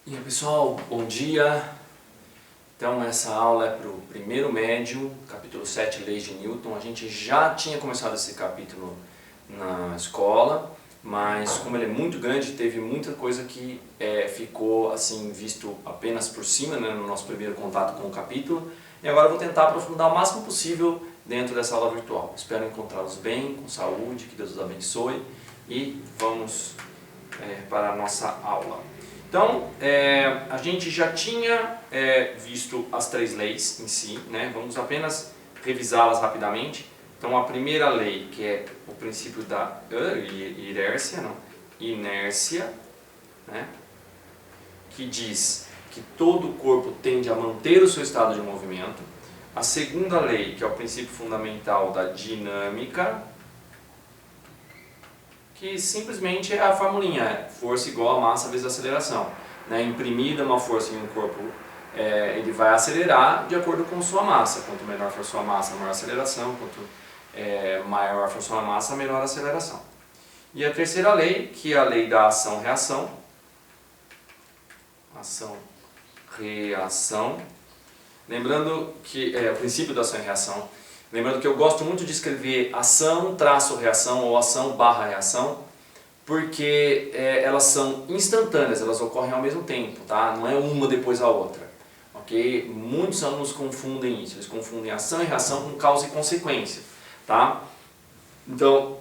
E aí pessoal, bom dia! Então essa aula é para o primeiro médio, capítulo 7, Leis de Newton. A gente já tinha começado esse capítulo na escola, mas como ele é muito grande, teve muita coisa que ficou assim visto apenas por cima, né, no nosso primeiro contato com o capítulo. E agora eu vou tentar aprofundar o máximo possível dentro dessa aula virtual. Espero encontrá-los bem, com saúde, que Deus os abençoe e vamos para a nossa aula. Então, a gente já tinha visto as três leis em si, né? Vamos apenas revisá-las rapidamente. Então, a primeira lei, que é o princípio da inércia, né? Que diz que todo o corpo tende a manter o seu estado de movimento. A segunda lei, que é o princípio fundamental da dinâmica, que simplesmente é a formulinha, força igual a massa vezes aceleração. Né? Imprimida uma força em um corpo, ele vai acelerar de acordo com sua massa. Quanto menor for sua massa, maior a aceleração. Quanto maior for sua massa, menor a aceleração. E a terceira lei, que é a lei da ação-reação. Ação-reação. Lembrando que o princípio da ação e reação. Lembrando que eu gosto muito de escrever ação, traço, reação ou ação barra reação, porque elas são instantâneas, elas ocorrem ao mesmo tempo, tá? Não é uma depois da outra, ok? Muitos alunos confundem isso, eles confundem ação e reação com causa e consequência, tá? Então,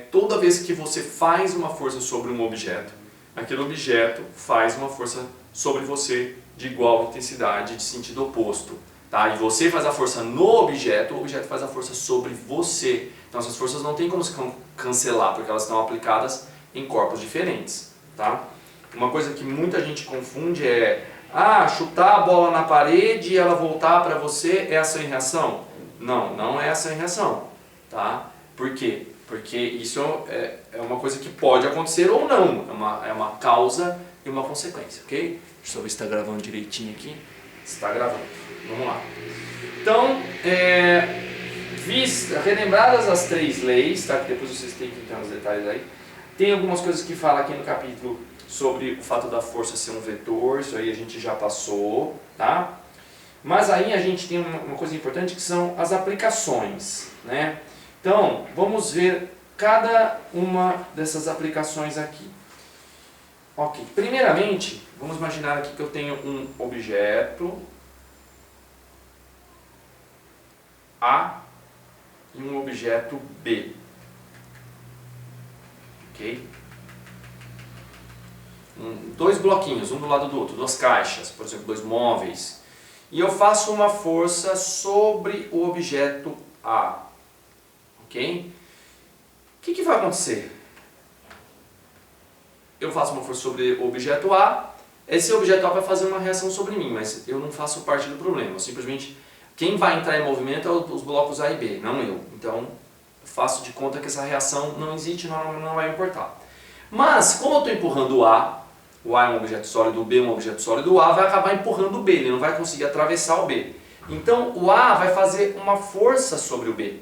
toda vez que você faz uma força sobre um objeto, aquele objeto faz uma força sobre você de igual intensidade, de sentido oposto. Tá? E você faz a força no objeto, o objeto faz a força sobre você. Então essas forças não tem como se cancelar, porque elas estão aplicadas em corpos diferentes. Tá? Uma coisa que muita gente confunde é chutar a bola na parede e ela voltar para você é ação e reação. Não, não é ação e reação. Tá? Por quê? Porque isso é uma coisa que pode acontecer ou não. É uma causa e uma consequência. Ok? Deixa eu ver se está gravando direitinho aqui. Está gravando. Vamos lá. Então, relembradas as três leis, tá? Que depois vocês têm que entrar nos detalhes aí. Tem algumas coisas que fala aqui no capítulo sobre o fato da força ser um vetor, isso aí a gente já passou, tá? Mas aí a gente tem uma coisa importante que são as aplicações, né? Então, vamos ver cada uma dessas aplicações aqui. Ok, primeiramente, vamos imaginar aqui que eu tenho um objeto A e um objeto B. Ok? Dois bloquinhos, um do lado do outro, duas caixas, por exemplo, dois móveis. E eu faço uma força sobre o objeto A. Ok? O que vai acontecer? Eu faço uma força sobre o objeto A, esse objeto A vai fazer uma reação sobre mim, mas eu não faço parte do problema. Eu simplesmente, quem vai entrar em movimento é os blocos A e B, não eu. Então, eu faço de conta que essa reação não existe, não vai importar. Mas, como eu estou empurrando o A é um objeto sólido, o B é um objeto sólido, o A vai acabar empurrando o B, ele não vai conseguir atravessar o B. Então, o A vai fazer uma força sobre o B.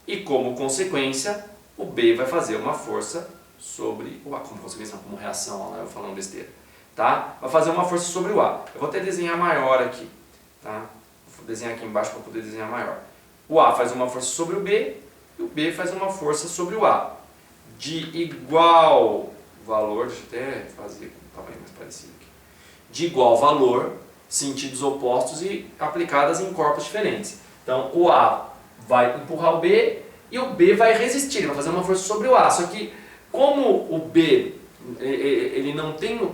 E, como consequência, o B vai fazer uma força sobre o A, como consequência, não, como reação, ó, eu falando besteira, tá? Vai fazer uma força sobre o A. Eu vou até desenhar maior aqui, tá? Vou desenhar aqui embaixo para poder desenhar maior. O A faz uma força sobre o B e o B faz uma força sobre o A. De igual valor, deixa eu até fazer com um tamanho mais parecido aqui. De igual valor, sentidos opostos e aplicadas em corpos diferentes. Então, o A vai empurrar o B e o B vai resistir, ele vai fazer uma força sobre o A. Só que, como o B ele não tem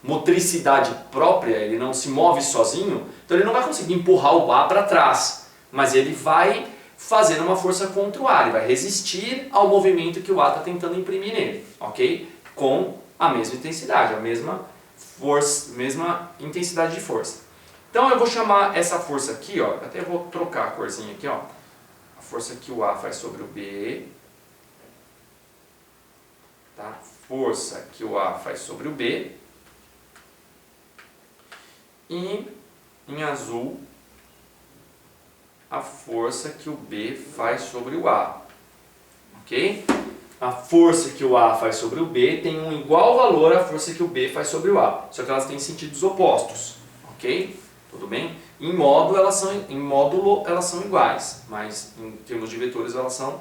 motricidade própria, ele não se move sozinho, então ele não vai conseguir empurrar o A para trás, mas ele vai fazer uma força contra o A, ele vai resistir ao movimento que o A está tentando imprimir nele, ok? Com a mesma intensidade, a mesma força, mesma intensidade de força. Então eu vou chamar essa força aqui, ó, até vou trocar a corzinha aqui, ó, a força que o A faz sobre o B, tá? Força que o A faz sobre o B, e em azul a força que o B faz sobre o A, ok? a força que o A faz sobre o B tem um igual valor à força que o B faz sobre o A, só que elas têm sentidos opostos, ok? Tudo bem? Em módulo elas são iguais, mas em termos de vetores elas são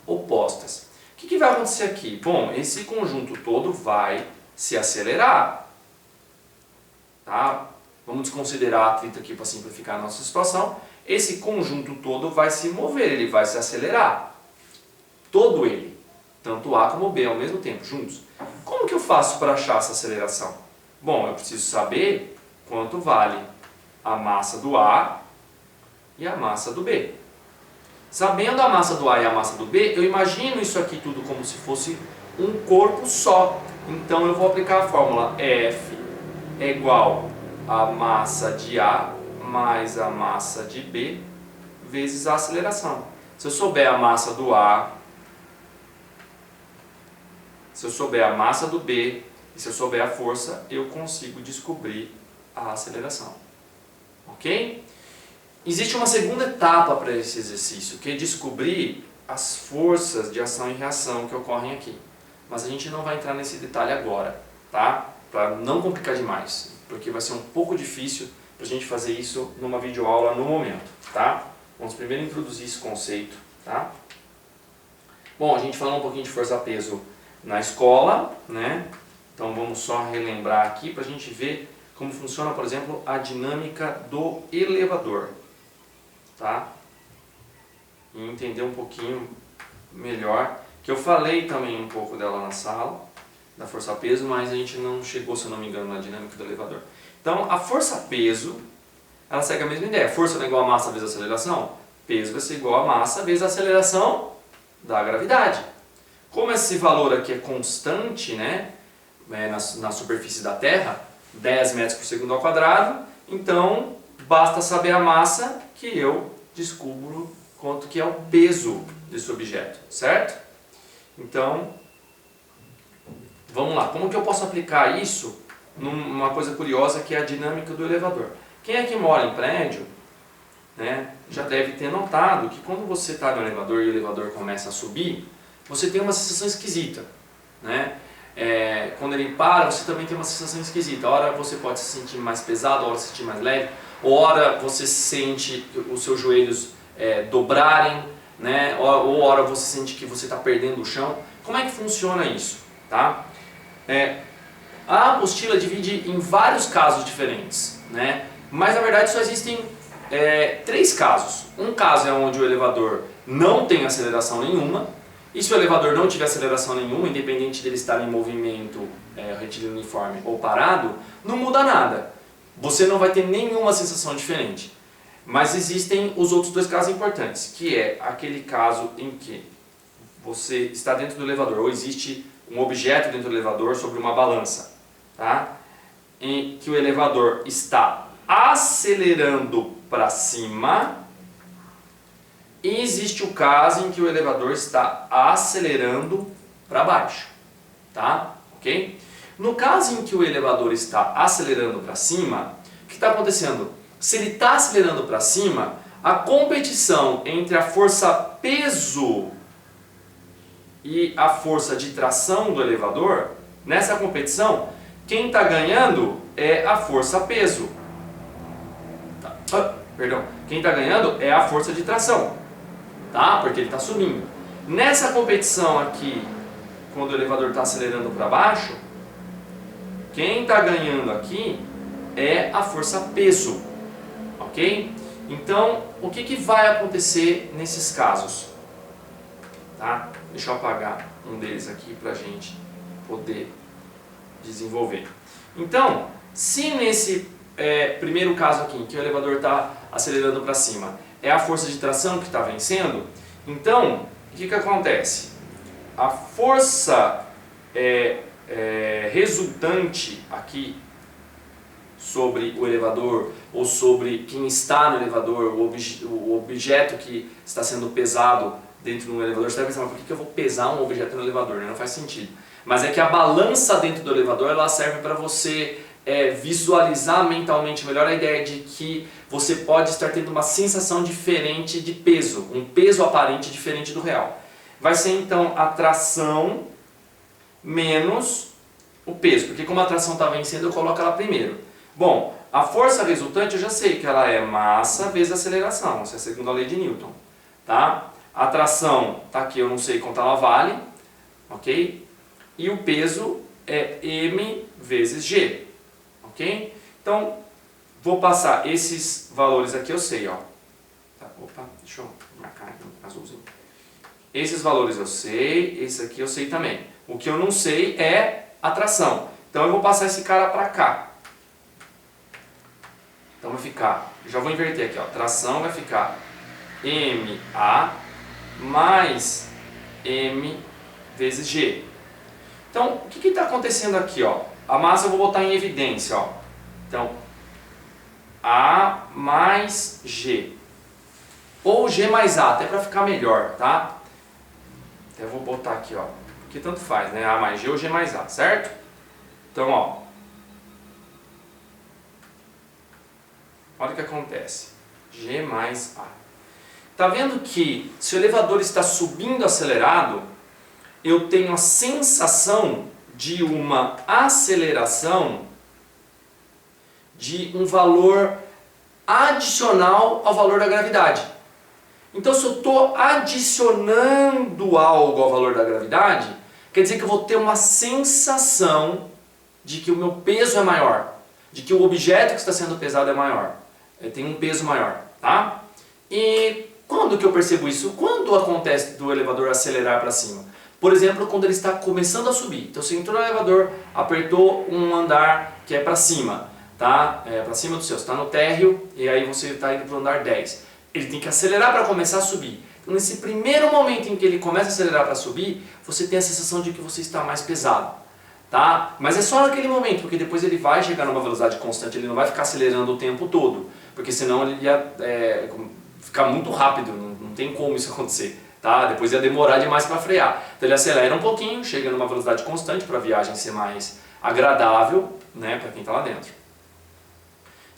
opostas. O que vai acontecer aqui? Bom, esse conjunto todo vai se acelerar. Tá? Vamos desconsiderar atrito aqui para simplificar a nossa situação. Esse conjunto todo vai se mover, ele vai se acelerar. Todo ele, tanto A como B ao mesmo tempo, juntos. Como que eu faço para achar essa aceleração? Bom, eu preciso saber quanto vale a massa do A e a massa do B. Sabendo a massa do A e a massa do B, eu imagino isso aqui tudo como se fosse um corpo só. Então eu vou aplicar a fórmula F é igual a massa de A mais a massa de B vezes a aceleração. Se eu souber a massa do A, se eu souber a massa do B e se eu souber a força, eu consigo descobrir a aceleração. Ok? Existe uma segunda etapa para esse exercício, que é descobrir as forças de ação e reação que ocorrem aqui. Mas a gente não vai entrar nesse detalhe agora, tá? Para não complicar demais, porque vai ser um pouco difícil para a gente fazer isso numa videoaula no momento, tá? Vamos primeiro introduzir esse conceito, tá? Bom, a gente falou um pouquinho de força-peso na escola, né? Então vamos só relembrar aqui para a gente ver como funciona, por exemplo, a dinâmica do elevador, tá? E entender um pouquinho melhor, que eu falei também um pouco dela na sala, da força-peso, mas a gente não chegou, se eu não me engano, na dinâmica do elevador. Então, a força-peso, ela segue a mesma ideia. Força não é igual a massa vezes a aceleração? Peso vai ser igual a massa vezes a aceleração da gravidade. Como esse valor aqui é constante, né, na superfície da Terra, 10 metros por segundo ao quadrado, então basta saber a massa que eu descubro quanto que é o peso desse objeto, certo? Então, vamos lá. Como que eu posso aplicar isso numa coisa curiosa que é a dinâmica do elevador? Quem é que mora em prédio, né, já deve ter notado que quando você está no elevador e o elevador começa a subir, você tem uma sensação esquisita, né? Quando ele para, você também tem uma sensação esquisita. Hora você pode se sentir mais pesado, hora se sentir mais leve, hora você sente os seus joelhos dobrarem, né? Ou hora você sente que você está perdendo o chão. Como é que funciona isso? Tá? A apostila divide em vários casos diferentes, né? Mas na verdade só existem 3 casos. Um caso é onde o elevador não tem aceleração nenhuma. E se o elevador não tiver aceleração nenhuma, independente dele estar em movimento retilíneo uniforme ou parado, não muda nada. Você não vai ter nenhuma sensação diferente. Mas existem os outros 2 casos importantes, que é aquele caso em que você está dentro do elevador, ou existe um objeto dentro do elevador sobre uma balança, tá? Em que o elevador está acelerando para cima. E existe o caso em que o elevador está acelerando para baixo, tá? Ok? No caso em que o elevador está acelerando para cima, o que está acontecendo? Se ele está acelerando para cima, a competição entre a força peso e a força de tração do elevador, nessa competição, quem está ganhando é a força peso. Quem está ganhando é a força de tração. Tá? Porque ele está subindo. Nessa competição aqui, quando o elevador está acelerando para baixo, quem está ganhando aqui é a força peso, ok? Então, o que vai acontecer nesses casos? Tá? Deixa eu apagar um deles aqui para a gente poder desenvolver. Então, se nesse primeiro caso aqui, em que o elevador está acelerando para cima, é a força de tração que está vencendo, então, o que acontece? A força resultante aqui sobre o elevador, ou sobre quem está no elevador, o objeto que está sendo pesado dentro do elevador, você deve pensar, mas por que eu vou pesar um objeto no elevador? Né? Não faz sentido. Mas é que a balança dentro do elevador, ela serve para você visualizar mentalmente melhor a ideia de que você pode estar tendo uma sensação diferente de peso, um peso aparente diferente do real. vai ser então a tração menos o peso, porque como a tração está vencendo, eu coloco ela primeiro. Bom, a força resultante eu já sei que ela é massa vezes aceleração, essa é a segunda lei de Newton. Tá? A tração está aqui, eu não sei quanto ela vale, ok? E o peso é m vezes g, ok? Então, vou passar esses valores aqui, eu sei, ó. Tá, opa, deixa eu marcar aqui azulzinho. Esses valores eu sei, esse aqui eu sei também. O que eu não sei é a tração. Então eu vou passar esse cara para cá. Então vai ficar, já vou inverter aqui, ó. Tração vai ficar MA mais M vezes G. Então, o que está acontecendo aqui, ó? A massa eu vou botar em evidência, ó. Então, A mais G. Ou G mais A, até para ficar melhor, tá? Até vou botar aqui, ó. Porque tanto faz, né? A mais G ou G mais A, certo? Então, ó. Olha o que acontece. G mais A. Tá vendo que se o elevador está subindo acelerado, eu tenho a sensação de uma aceleração de um valor adicional ao valor da gravidade. Então, se eu estou adicionando algo ao valor da gravidade, quer dizer que eu vou ter uma sensação de que o meu peso é maior, de que o objeto que está sendo pesado é maior, tem um peso maior, tá? E quando que eu percebo isso? Quando acontece do elevador acelerar para cima? Por exemplo, quando ele está começando a subir. Então, você entrou no elevador, apertou um andar que é para cima, tá? Para cima do seu, você está no térreo e aí você está indo para o andar 10. Ele tem que acelerar para começar a subir. Então, nesse primeiro momento em que ele começa a acelerar para subir, você tem a sensação de que você está mais pesado, tá? Mas é só naquele momento, porque depois ele vai chegar numa velocidade constante, ele não vai ficar acelerando o tempo todo, porque senão ele ia ficar muito rápido, não tem como isso acontecer. Tá? Depois ia demorar demais para frear. Então ele acelera um pouquinho, chega numa velocidade constante para a viagem ser mais agradável, né, para quem está lá dentro.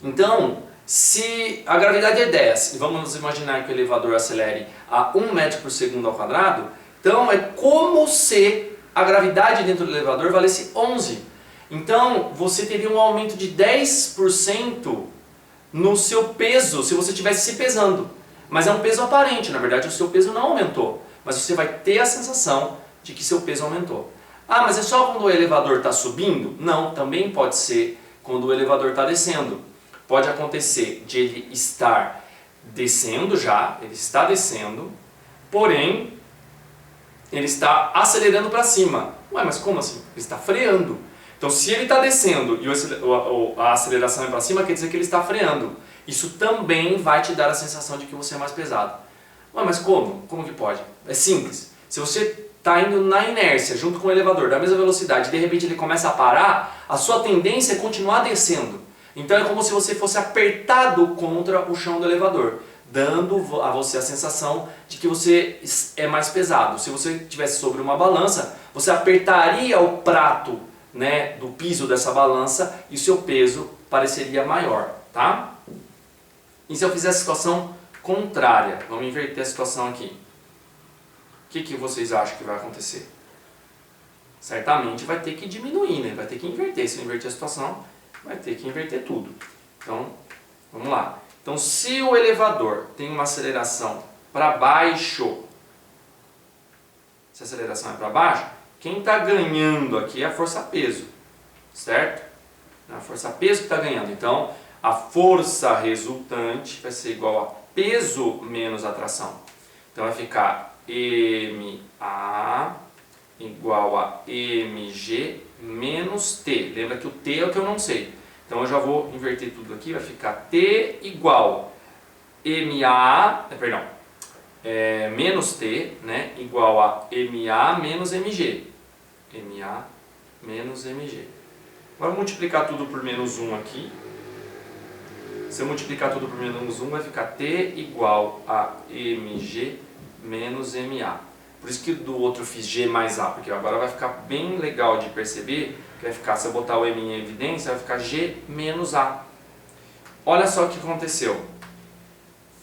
Então, se a gravidade é 10 e vamos imaginar que o elevador acelere a 1 metro por segundo ao quadrado, então é como se a gravidade dentro do elevador valesse 11. Então você teria um aumento de 10% no seu peso se você estivesse se pesando. Mas é um peso aparente, na verdade o seu peso não aumentou, mas você vai ter a sensação de que seu peso aumentou. Ah, mas é só quando o elevador está subindo? Não, também pode ser quando o elevador está descendo. Pode acontecer de ele estar descendo já, ele está descendo, porém ele está acelerando para cima. Ué, mas como assim? Ele está freando. Então se ele está descendo e a aceleração é para cima, quer dizer que ele está freando. Isso também vai te dar a sensação de que você é mais pesado. Ué, mas como? Como que pode? É simples. Se você está indo na inércia, junto com o elevador, da mesma velocidade, e de repente ele começa a parar, a sua tendência é continuar descendo. Então é como se você fosse apertado contra o chão do elevador, dando a você a sensação de que você é mais pesado. Se você estivesse sobre uma balança, você apertaria o prato, né, do piso dessa balança e o seu peso pareceria maior, tá? E se eu fizer a situação contrária? Vamos inverter a situação aqui. O que vocês acham que vai acontecer? Certamente vai ter que diminuir, né? Vai ter que inverter. Se eu inverter a situação, vai ter que inverter tudo. Então, vamos lá. Então, se o elevador tem uma aceleração para baixo, se a aceleração é para baixo, quem está ganhando aqui é a força-peso, certo? É a força-peso que está ganhando. Então, a força resultante vai ser igual a peso menos a tração. Então vai ficar MA igual a MG menos T. Lembra que o T é o que eu não sei. Então eu já vou inverter tudo aqui, vai ficar T igual menos T, né, igual a MA menos MG. MA menos MG. Agora multiplicar tudo por menos 1 aqui. Se eu multiplicar tudo por menos 1, vai ficar T igual a MG menos MA. Por isso que do outro eu fiz G mais A, porque agora vai ficar bem legal de perceber que vai ficar, se eu botar o M em evidência, vai ficar G menos A. Olha só o que aconteceu.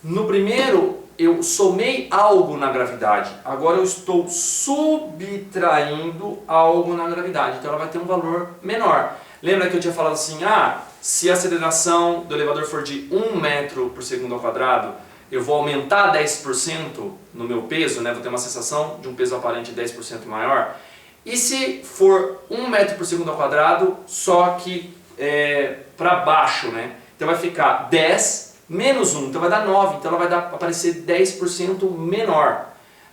No primeiro eu somei algo na gravidade, agora eu estou subtraindo algo na gravidade, então ela vai ter um valor menor. Lembra que eu tinha falado assim, se a aceleração do elevador for de 1 metro por segundo ao quadrado, eu vou aumentar 10% no meu peso, né? Vou ter uma sensação de um peso aparente 10% maior. E se for 1 metro por segundo ao quadrado, só que para baixo, né? Então vai ficar 10 menos 1, então vai dar 9, então ela vai aparecer 10% menor.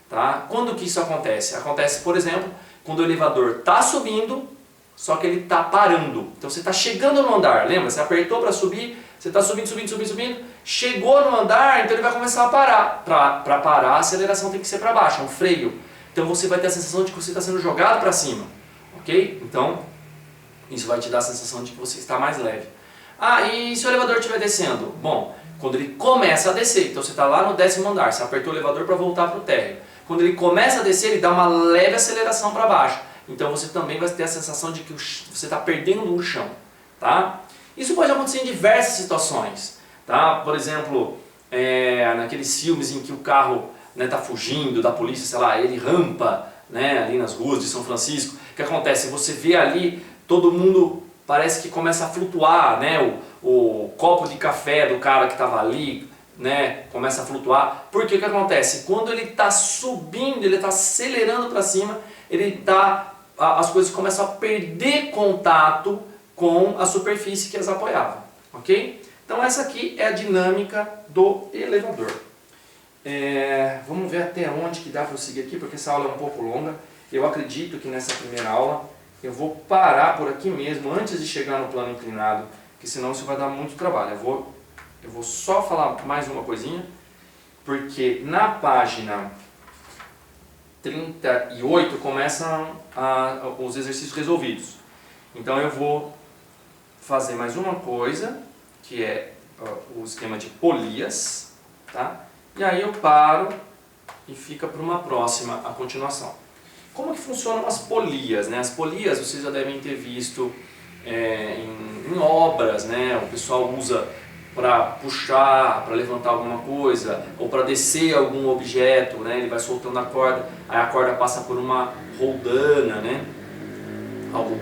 Tá? Quando que isso acontece? Acontece, por exemplo, quando o elevador está subindo, só que ele está parando. Então você está chegando no andar, lembra? Você apertou para subir, você está subindo, chegou no andar, então ele vai começar a parar. Para parar, a aceleração tem que ser para baixo, é um freio. Então você vai ter a sensação de que você está sendo jogado para cima. Ok? Então, isso vai te dar a sensação de que você está mais leve. E se o elevador estiver descendo? Bom, quando ele começa a descer, então você está lá no 10º andar, você apertou o elevador para voltar para o térreo. Quando ele começa a descer, ele dá uma leve aceleração para baixo. Então você também vai ter a sensação de que você está perdendo o chão. Tá? Isso pode acontecer em diversas situações. Tá? Por exemplo, naqueles filmes em que o carro está fugindo da polícia, sei lá, ele rampa, né, ali nas ruas de São Francisco. O que acontece? Você vê ali todo mundo parece que começa a flutuar, né? O copo de café do cara que estava ali, né? Começa a flutuar. Porque o que acontece? Quando ele está subindo, ele está acelerando para cima, as coisas começam a perder contato com a superfície que as apoiava. Ok? Então essa aqui é a dinâmica do elevador. Vamos ver até onde que dá para eu seguir aqui, porque essa aula é um pouco longa. Eu acredito que nessa primeira aula eu vou parar por aqui mesmo, antes de chegar no plano inclinado, que senão isso vai dar muito trabalho. Eu vou só falar mais uma coisinha, porque na página 38 começam os exercícios resolvidos. Então eu vou fazer mais uma coisa, que é o esquema de polias, tá? E aí eu paro e fica para uma próxima a continuação. Como que funcionam as polias, né? As polias vocês já devem ter visto em obras, né? O pessoal usa para puxar, para levantar alguma coisa, ou para descer algum objeto, né? Ele vai soltando a corda, aí a corda passa por uma roldana, né? Algo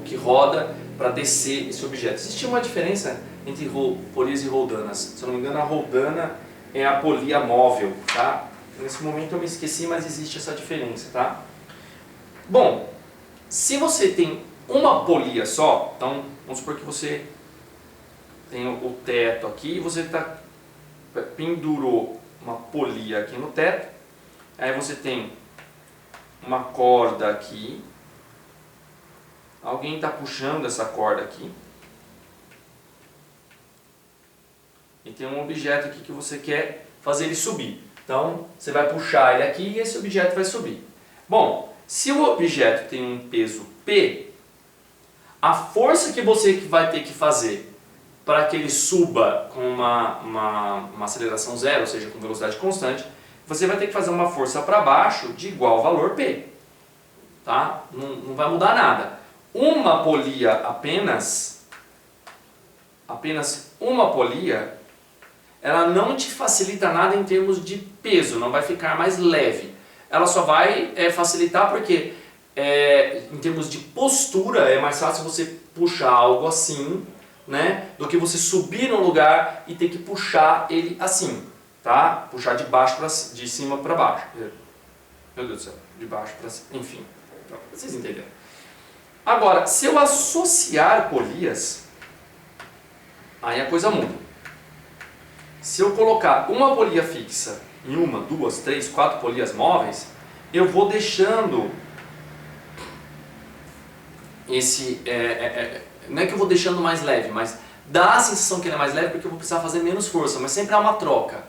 que roda para descer esse objeto. Existe uma diferença entre polias e roldanas. Se eu não me engano, a roldana é a polia móvel, tá? Nesse momento eu me esqueci, mas existe essa diferença, tá? Bom, se você tem uma polia só, então vamos supor que você tem o teto aqui e você pendurou uma polia aqui no teto, aí você tem uma corda aqui, alguém está puxando essa corda aqui, e tem um objeto aqui que você quer fazer ele subir. Então, você vai puxar ele aqui e esse objeto vai subir. Bom, se o objeto tem um peso P, a força que você vai ter que fazer para que ele suba com uma aceleração zero, ou seja, com velocidade constante, você vai ter que fazer uma força para baixo de igual valor P. Tá? Não vai mudar nada. Uma polia apenas uma polia, ela não te facilita nada em termos de peso, não vai ficar mais leve. Ela só vai facilitar porque, em termos de postura, é mais fácil você puxar algo assim, né, do que você subir num lugar e ter que puxar ele assim, tá? Puxar de cima para baixo. Meu Deus do céu, de baixo para cima, enfim, então, vocês entenderam. Agora, se eu associar polias, aí a coisa muda. Se eu colocar uma polia fixa em 1, 2, 3, 4 polias móveis, eu vou deixando não é que eu vou deixando mais leve, mas dá a sensação que ele é mais leve porque eu vou precisar fazer menos força, mas sempre há uma troca.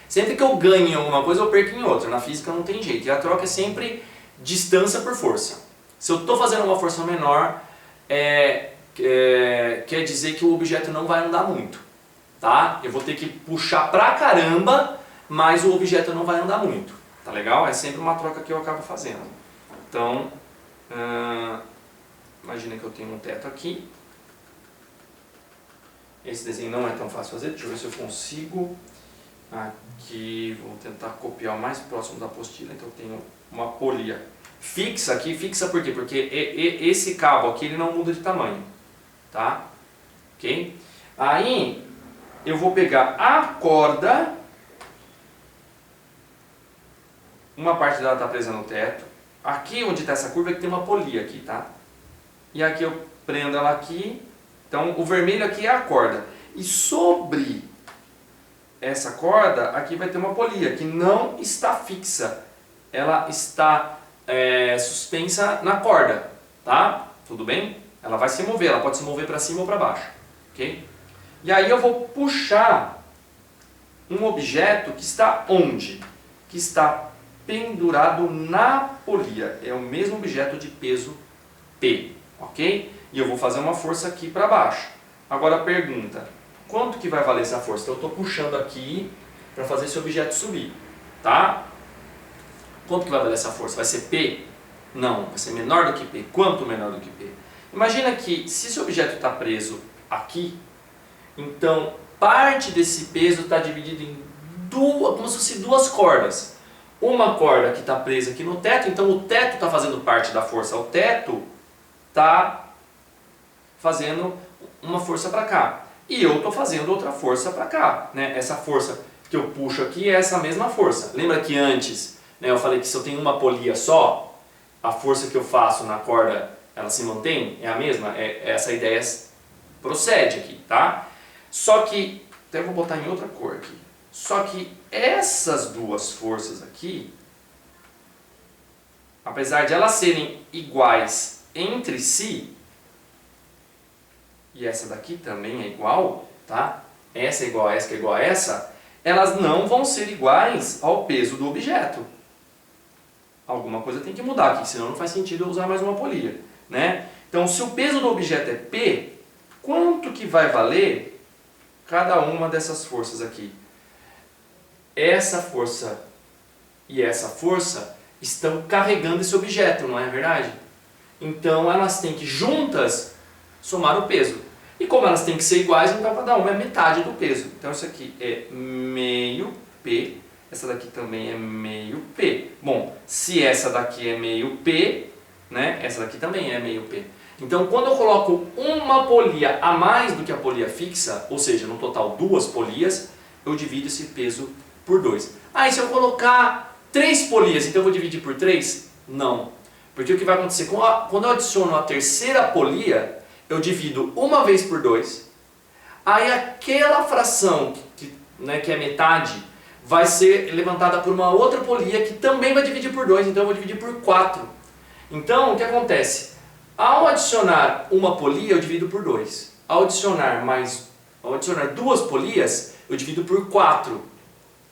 Sempre que eu ganho em alguma coisa, eu perco em outra. Na física não tem jeito. E a troca é sempre distância por força. Se eu estou fazendo uma força menor, quer dizer que o objeto não vai andar muito. Tá? Eu vou ter que puxar pra caramba, mas o objeto não vai andar muito. Tá legal? É sempre uma troca que eu acabo fazendo. Então, imagina que eu tenho um teto aqui. Esse desenho não é tão fácil de fazer. Deixa eu ver se eu consigo Aqui, vou tentar copiar o mais próximo da apostila. Então eu tenho uma polia fixa aqui. Fixa por quê? Porque esse cabo aqui ele não muda de tamanho, tá? Ok? Aí eu vou pegar a corda, uma parte dela está presa no teto. Aqui onde está essa curva é que tem uma polia aqui, tá? E aqui eu prendo ela aqui. Então o vermelho aqui é a corda. E sobre essa corda aqui vai ter uma polia que não está fixa. Ela está suspensa na corda, tá? Tudo bem? Ela vai se mover, ela pode se mover para cima ou para baixo, ok? E aí eu vou puxar um objeto que está onde? Que está pendurado na polia. É o mesmo objeto de peso P, ok? E eu vou fazer uma força aqui para baixo. Agora a pergunta, quanto que vai valer essa força? Então eu estou puxando aqui para fazer esse objeto subir, tá? Quanto que vai valer essa força? Vai ser P? Não, vai ser menor do que P. Quanto menor do que P? Imagina que se esse objeto está preso aqui, então parte desse peso está dividido em duas, como se fossem duas cordas. Uma corda que está presa aqui no teto, então o teto está fazendo parte da força. O teto está fazendo uma força para cá. E eu estou fazendo outra força para cá, né? Essa força que eu puxo aqui é essa mesma força. Lembra que antes, né, eu falei que se eu tenho uma polia só, a força que eu faço na corda, ela se mantém? É a mesma? Essa ideia procede aqui, tá? Só que, até vou botar em outra cor aqui. Só que essas duas forças aqui, apesar de elas serem iguais entre si, e essa daqui também é igual, tá? Essa é igual a essa, que é igual a essa, elas não vão ser iguais ao peso do objeto. Alguma coisa tem que mudar aqui, senão não faz sentido eu usar mais uma polia, né? Então, se o peso do objeto é P, quanto que vai valer cada uma dessas forças aqui? Essa força e essa força estão carregando esse objeto, não é verdade? Então, elas têm que juntas somar o peso. E como elas têm que ser iguais, então cada uma é metade do peso. Então isso aqui é meio P, essa daqui também é meio P. Bom, se essa daqui é meio P, né, essa daqui também é meio P. Então quando eu coloco uma polia a mais do que a polia fixa, ou seja, no total duas polias, eu divido esse peso por 2. Ah, e se eu colocar 3 polias, então eu vou dividir por 3? Não. Porque o que vai acontecer, quando eu adiciono a terceira polia, eu divido uma vez por 2, aí aquela fração que é metade vai ser levantada por uma outra polia que também vai dividir por 2, então eu vou dividir por 4. Então o que acontece? Ao adicionar uma polia eu divido por 2, ao adicionar duas polias eu divido por 4,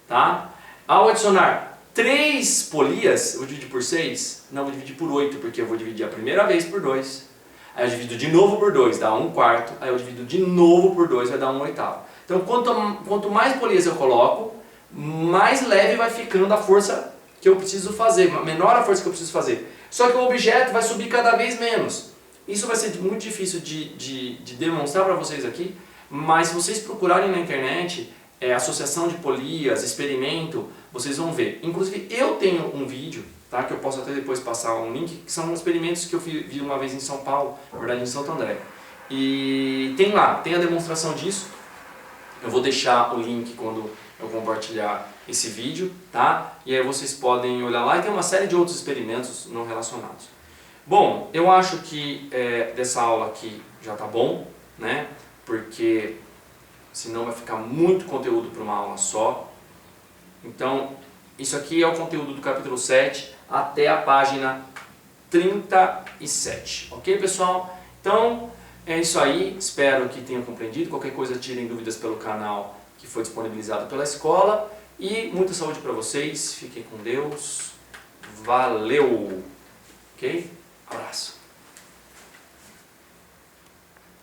tá? Ao adicionar 3 polias eu vou dividir por 6, não, eu vou dividir por 8, porque eu vou dividir a primeira vez por 2. Aí eu divido de novo por 2, dá 1/4. Aí eu divido de novo por 2, vai dar 1/8. Então quanto mais polias eu coloco, mais leve vai ficando a força que eu preciso fazer, menor a força que eu preciso fazer. Só que o objeto vai subir cada vez menos. Isso vai ser muito difícil de demonstrar para vocês aqui, mas se vocês procurarem na internet, associação de polias, experimento, vocês vão ver. Inclusive eu tenho um vídeo, tá, que eu posso até depois passar um link, que são experimentos que eu vi uma vez em São Paulo, na verdade em Santo André. E tem lá, tem a demonstração disso. Eu vou deixar o link quando eu compartilhar esse vídeo, tá? E aí vocês podem olhar lá e tem uma série de outros experimentos não relacionados. Bom, eu acho que dessa aula aqui já tá bom, né? Porque senão vai ficar muito conteúdo para uma aula só. Então, isso aqui é o conteúdo do capítulo 7 até a página 37. Ok, pessoal? Então, é isso aí. Espero que tenham compreendido. Qualquer coisa, tirem dúvidas pelo canal que foi disponibilizado pela escola. E muita saúde para vocês. Fiquem com Deus. Valeu! Ok? Abraço!